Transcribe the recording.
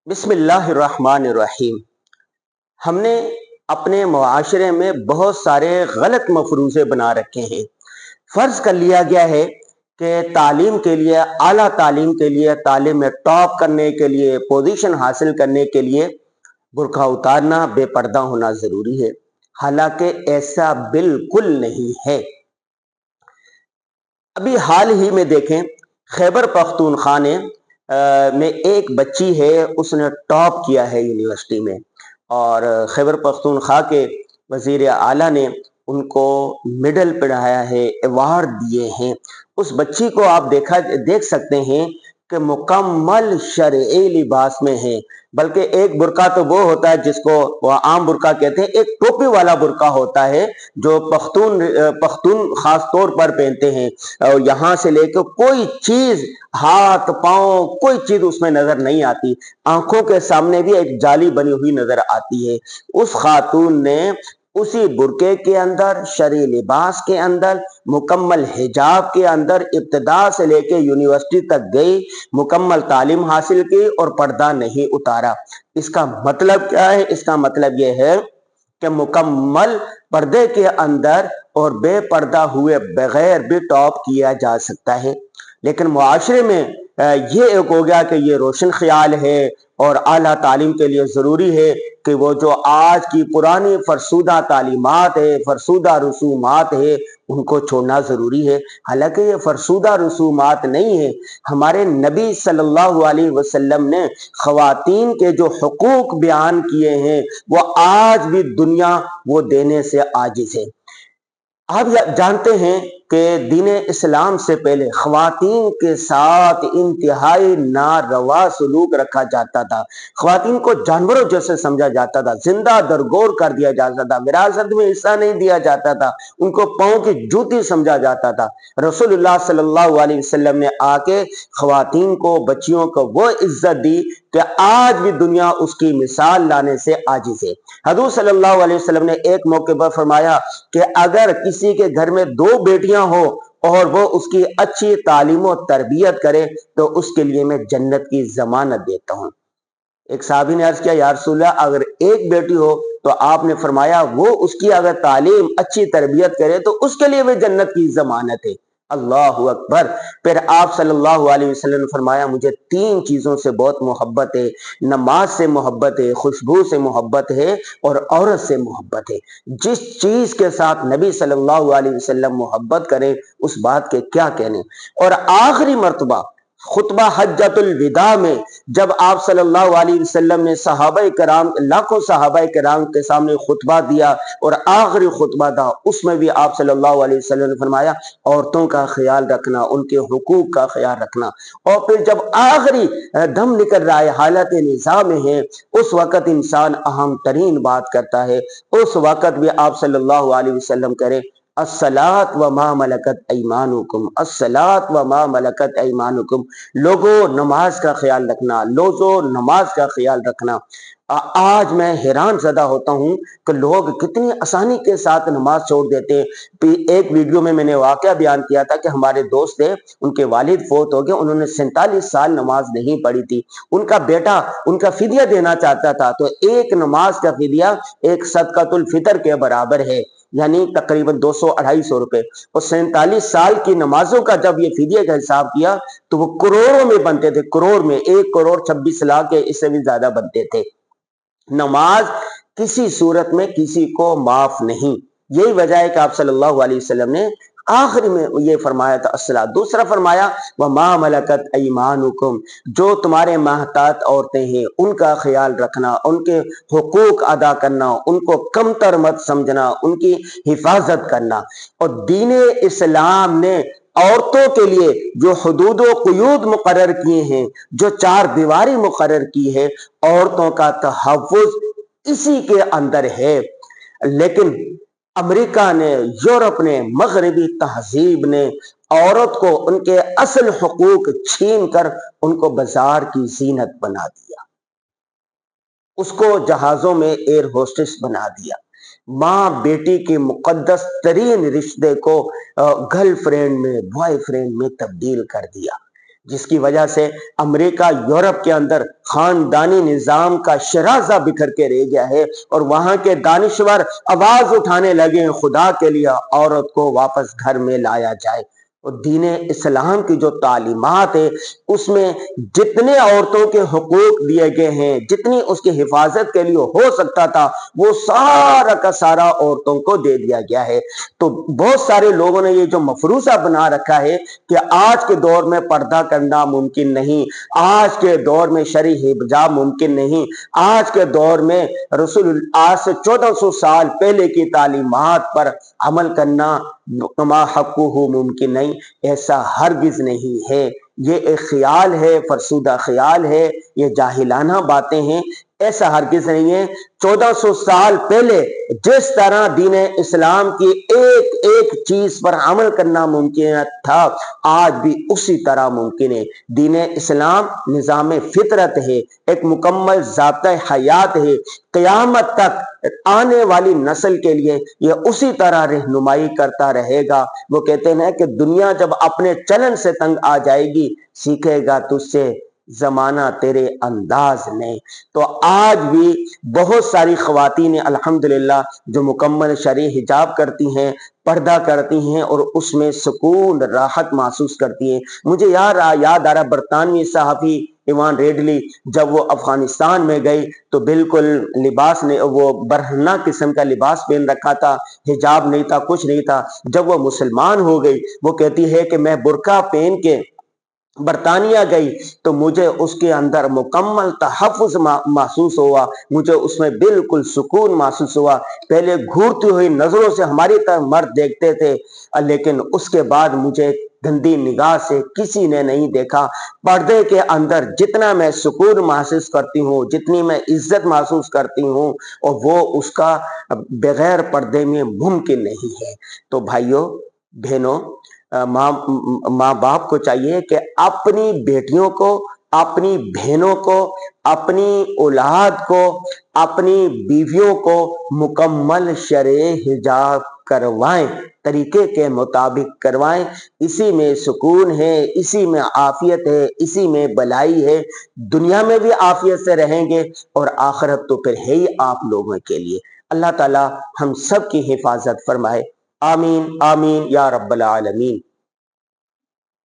بسم اللہ الرحمن الرحیم۔ ہم نے اپنے معاشرے میں بہت سارے غلط مفروضے بنا رکھے ہیں۔ فرض کر لیا گیا ہے کہ تعلیم کے لیے، اعلیٰ تعلیم کے لیے، تعلیم میں ٹاپ کرنے کے لیے، پوزیشن حاصل کرنے کے لیے برقع اتارنا، بے پردہ ہونا ضروری ہے۔ حالانکہ ایسا بالکل نہیں ہے۔ ابھی حال ہی میں دیکھیں، خیبر پختونخوا میں ایک بچی ہے، اس نے ٹاپ کیا ہے یونیورسٹی میں، اور خیبر پختونخوا کے وزیر اعلیٰ نے ان کو میڈل پڑھایا ہے، ایوارڈ دیے ہیں۔ اس بچی کو آپ دیکھ سکتے ہیں کہ مکمل شرعی لباس میں ہے، بلکہ ایک برقع تو وہ ہوتا ہے جس کو وہ عام برقع کہتے ہیں، ایک ٹوپی والا برقع ہوتا ہے جو پختون خاص طور پر پہنتے ہیں، اور یہاں سے لے کے کوئی چیز، ہاتھ پاؤں، کوئی چیز اس میں نظر نہیں آتی، آنکھوں کے سامنے بھی ایک جالی بنی ہوئی نظر آتی ہے۔ اس خاتون نے اسی برقعے کے اندر، شرعی لباس کے اندر، مکمل حجاب کے اندر ابتدا سے لے کے یونیورسٹی تک گئی، مکمل تعلیم حاصل کی اور پردہ نہیں اتارا۔ اس کا مطلب کیا ہے؟ اس کا مطلب یہ ہے کہ مکمل پردے کے اندر اور بے پردہ ہوئے بغیر بھی ٹاپ کیا جا سکتا ہے۔ لیکن معاشرے میں یہ ایک ہو گیا کہ یہ روشن خیال ہے، اور اعلیٰ تعلیم کے لیے ضروری ہے کہ وہ جو آج کی پرانی فرسودہ تعلیمات ہے، فرسودہ رسومات ہے، ان کو چھوڑنا ضروری ہے۔ حالانکہ یہ فرسودہ رسومات نہیں ہے۔ ہمارے نبی صلی اللہ علیہ وسلم نے خواتین کے جو حقوق بیان کیے ہیں، وہ آج بھی دنیا وہ دینے سے عاجز ہے۔ آپ جانتے ہیں کہ دین اسلام سے پہلے خواتین کے ساتھ انتہائی ناروا سلوک رکھا جاتا تھا۔ خواتین کو جانوروں جیسے سمجھا جاتا تھا، زندہ درگور کر دیا جاتا تھا، وراثت میں حصہ نہیں دیا جاتا تھا، ان کو پاؤں کی جوتی سمجھا جاتا تھا۔ رسول اللہ صلی اللہ علیہ وسلم نے آ کے خواتین کو، بچیوں کو وہ عزت دی کہ آج بھی دنیا اس کی مثال لانے سے عاجز ہے۔ حضور صلی اللہ علیہ وسلم نے ایک موقع پر فرمایا کہ اگر کسی کے گھر میں 2 بیٹیاں ہو اور وہ اس کی اچھی تعلیم و تربیت کرے تو اس کے لیے میں جنت کی ضمانت دیتا ہوں۔ ایک صحابی نے عرض کیا، یا رسول اللہ اگر ایک بیٹی ہو؟ تو آپ نے فرمایا وہ اس کی اگر تعلیم، اچھی تربیت کرے تو اس کے لیے بھی جنت کی ضمانت ہے۔ اللہ اکبر۔ پھر آپ صلی اللہ علیہ وسلم نے فرمایا مجھے 3 چیزوں سے بہت محبت ہے، نماز سے محبت ہے، خوشبو سے محبت ہے، اور عورت سے محبت ہے۔ جس چیز کے ساتھ نبی صلی اللہ علیہ وسلم محبت کرے اس بات کے کیا کہنے۔ اور آخری مرتبہ خطبہ حجۃ الوداع میں جب آپ صلی اللہ علیہ وسلم نے صحابہ کرام، لاکھوں صحابہ کرام کے سامنے خطبہ دیا اور آخری خطبہ تھا، اس میں بھی آپ صلی اللہ علیہ وسلم نے فرمایا عورتوں کا خیال رکھنا، ان کے حقوق کا خیال رکھنا۔ اور پھر جب آخری دم نکل رہا ہے، حالت نزاع میں ہے، اس وقت انسان اہم ترین بات کرتا ہے، اس وقت بھی آپ صلی اللہ علیہ وسلم کرے الصلاۃ وما ملکت ایمانکم، الصلاۃ وما ملکت ایمانکم، لوگوں نماز کا خیال رکھنا، لوگوں نماز کا خیال رکھنا۔ آج میں حیران زدہ ہوتا ہوں کہ لوگ کتنی آسانی کے ساتھ نماز چھوڑ دیتے ہیں۔ ایک ویڈیو میں نے واقعہ بیان کیا تھا کہ ہمارے دوست تھے، ان کے والد فوت ہو گئے، انہوں نے 47 سال نماز نہیں پڑھی تھی۔ ان کا بیٹا ان کا فدیہ دینا چاہتا تھا، تو ایک نماز کا فدیہ ایک صدقۃ الفطر کے برابر ہے، یعنی تقریباً 200-250 روپے۔ اور 47 سال کی نمازوں کا جب یہ فدیے کا حساب کیا تو وہ کروڑوں میں بنتے تھے، کروڑ میں 1,26,00,000 کے، اس سے بھی زیادہ بنتے تھے۔ نماز کسی صورت میں کسی کو معاف نہیں۔ یہی وجہ ہے کہ آپ صلی اللہ علیہ وسلم نے آخری میں یہ فرمایا تھا الصلاۃ۔ دوسرا فرمایا وما ملکت ایمانکم، جو تمہارے محتاط عورتیں ہیں ان کا خیال رکھنا، ان کے حقوق ادا کرنا، ان کو کمتر مت سمجھنا، ان کی حفاظت کرنا۔ اور دین اسلام نے عورتوں کے لیے جو حدود و قیود مقرر کیے ہیں، جو 4 دیواری مقرر کی ہے، عورتوں کا تحفظ اسی کے اندر ہے۔ لیکن امریکہ نے، یورپ نے، مغربی تہذیب نے عورت کو ان کے اصل حقوق چھین کر ان کو بازار کی زینت بنا دیا، اس کو جہازوں میں ایئر ہوسٹس بنا دیا، ماں بیٹی کے مقدس ترین رشتے کو گرل فرینڈ میں، بوائے فرینڈ میں تبدیل کر دیا۔ جس کی وجہ سے امریکہ یورپ کے اندر خاندانی نظام کا شرازہ بکھر کے رہ گیا ہے، اور وہاں کے دانشور آواز اٹھانے لگے ہیں خدا کے لیے عورت کو واپس گھر میں لایا جائے۔ اور دین اسلام کی جو تعلیمات ہے اس میں جتنے عورتوں کے حقوق دیے گئے ہیں، جتنی اس کی حفاظت کے لیے ہو سکتا تھا، وہ سارا کا سارا عورتوں کو دے دیا گیا ہے۔ تو بہت سارے لوگوں نے یہ جو مفروضہ بنا رکھا ہے کہ آج کے دور میں پردہ کرنا ممکن نہیں، آج کے دور میں شرعی حجاب ممکن نہیں، آج کے دور میں رسول آج سے 1400 سال پہلے کی تعلیمات پر عمل کرنا کما حقہ ممکن نہیں، ایسا ہرگز نہیں ہے۔ یہ ایک خیال ہے، فرسودہ خیال ہے، یہ جاہلانہ باتیں ہیں، ایسا ہرگز نہیں ہے۔ 1400 سال پہلے جس طرح دین اسلام کی ایک ایک چیز پر عمل کرنا ممکن تھا، آج بھی اسی طرح ممکن ہے۔ دین اسلام نظام فطرت ہے، ایک مکمل ضابطہ حیات ہے، قیامت تک آنے والی نسل کے لیے یہ اسی طرح رہنمائی کرتا رہے گا۔ وہ کہتے ہیں کہ دنیا جب اپنے چلن سے تنگ آ جائے گی، سیکھے گا تجھ سے زمانہ تیرے انداز نے۔ تو آج بھی بہت ساری خواتین الحمدللہ جو مکمل شرعی حجاب کرتی ہیں، پردہ کرتی ہیں، اور اس میں سکون راحت محسوس کرتی ہیں۔ مجھے یاد آ رہا برطانوی صحافی ایوان ریڈلی جب وہ افغانستان میں گئی تو بالکل لباس نے وہ برہنہ قسم کا لباس پہن رکھا تھا، حجاب نہیں تھا، کچھ نہیں تھا۔ جب وہ مسلمان ہو گئی، وہ کہتی ہے کہ میں برقع پہن کے برطانیہ گئی تو مجھے اس کے اندر مکمل تحفظ محسوس ہوا، مجھے اس میں بالکل سکون محسوس ہوا۔ پہلے گھورتی ہوئی نظروں سے ہماری طرف مرد دیکھتے تھے، لیکن اس کے بعد مجھے گندی نگاہ سے کسی نے نہیں دیکھا۔ پردے کے اندر جتنا میں سکون محسوس کرتی ہوں، جتنی میں عزت محسوس کرتی ہوں، اور وہ اس کا بغیر پردے میں ممکن نہیں ہے۔ تو بھائیوں بہنوں، ماں باپ کو چاہیے کہ اپنی بیٹیوں کو، اپنی بہنوں کو، اپنی اولاد کو، اپنی بیویوں کو مکمل شرعی حجاب کروائیں، طریقے کے مطابق کروائیں۔ اسی میں سکون ہے، اسی میں عافیت ہے، اسی میں بلائی ہے۔ دنیا میں بھی عافیت سے رہیں گے، اور آخرت تو پھر ہے ہی آپ لوگوں کے لیے۔ اللہ تعالی ہم سب کی حفاظت فرمائے، آمین آمین یا رب العالمین۔